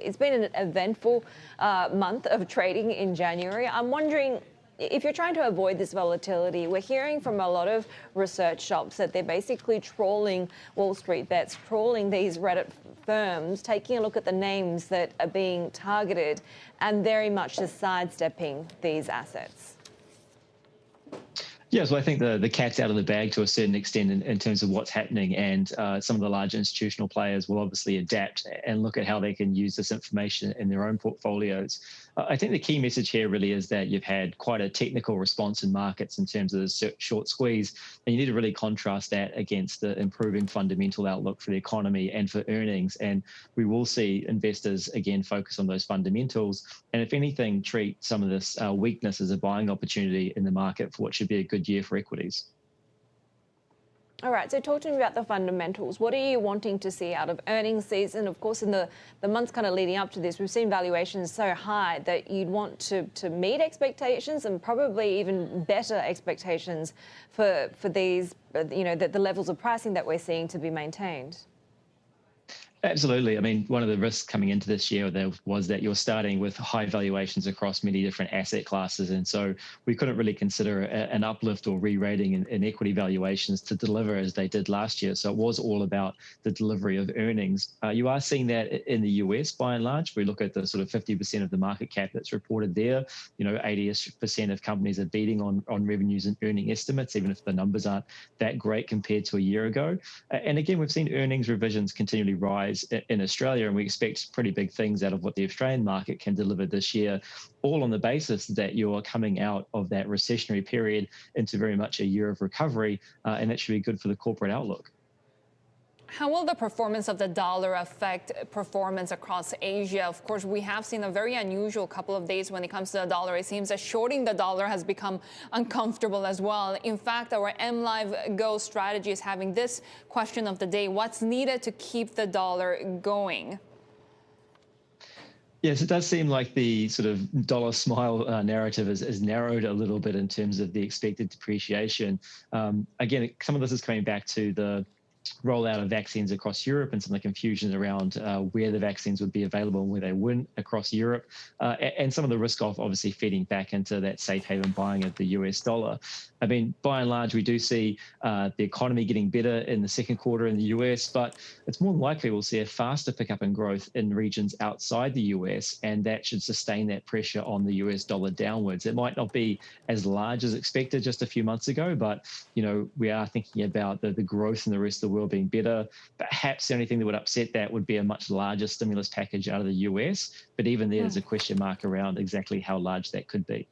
it's been an eventful month of trading in January. I'm wondering, if you're trying to avoid this volatility, we're hearing from a lot of research shops that they're basically trawling Wall Street bets, trawling these Reddit firms, taking a look at the names that are being targeted and very much just sidestepping these assets. Yeah, so I think the cat's out of the bag to a certain extent in terms of what's happening, and some of the large institutional players will obviously adapt and look at how they can use this information in their own portfolios. I think the key message here really is that you've had quite a technical response in markets in terms of the short squeeze, and you need to really contrast that against the improving fundamental outlook for the economy and for earnings. And we will see investors again focus on those fundamentals, and if anything, treat some of this weakness as a buying opportunity in the market for what should be a good year for equities. All right, so talk to me about the fundamentals. What are you wanting to see out of earnings season? Of course, in the months kind of leading up to this, we've seen valuations so high that you'd want to meet expectations and probably even better expectations for these, the levels of pricing that we're seeing to be maintained. Absolutely. I mean, one of the risks coming into this year was that you're starting with high valuations across many different asset classes. And so we couldn't really consider an uplift or re-rating in equity valuations to deliver as they did last year. So it was all about the delivery of earnings. You are seeing that in the US by and large. We look at the sort of 50% of the market cap that's reported there. 80% of companies are beating on revenues and earning estimates, even if the numbers aren't that great compared to a year ago. And again, we've seen earnings revisions continually rise in Australia, and we expect pretty big things out of what the Australian market can deliver this year, all on the basis that you're coming out of that recessionary period into very much a year of recovery, and that should be good for the corporate outlook. How will the performance of the dollar affect performance across Asia? Of course, we have seen a very unusual couple of days when it comes to the dollar. It seems that shorting the dollar has become uncomfortable as well. In fact, our MLive Go strategy is having this question of the day: what's needed to keep the dollar going? Yes, it does seem like the sort of dollar smile narrative is narrowed a little bit in terms of the expected depreciation. Again, some of this is coming back to the rollout of vaccines across Europe and some of the confusion around where the vaccines would be available and where they wouldn't across Europe, and some of the risk of obviously feeding back into that safe haven buying of the US dollar. I mean, by and large, we do see the economy getting better in the second quarter in the US, but it's more than likely we'll see a faster pickup in growth in regions outside the US, and that should sustain that pressure on the US dollar downwards. It might not be as large as expected just a few months ago, but we are thinking about the growth in the rest of the world being better. Perhaps the only thing that would upset that would be a much larger stimulus package out of the US, but even there's a question mark around exactly how large that could be.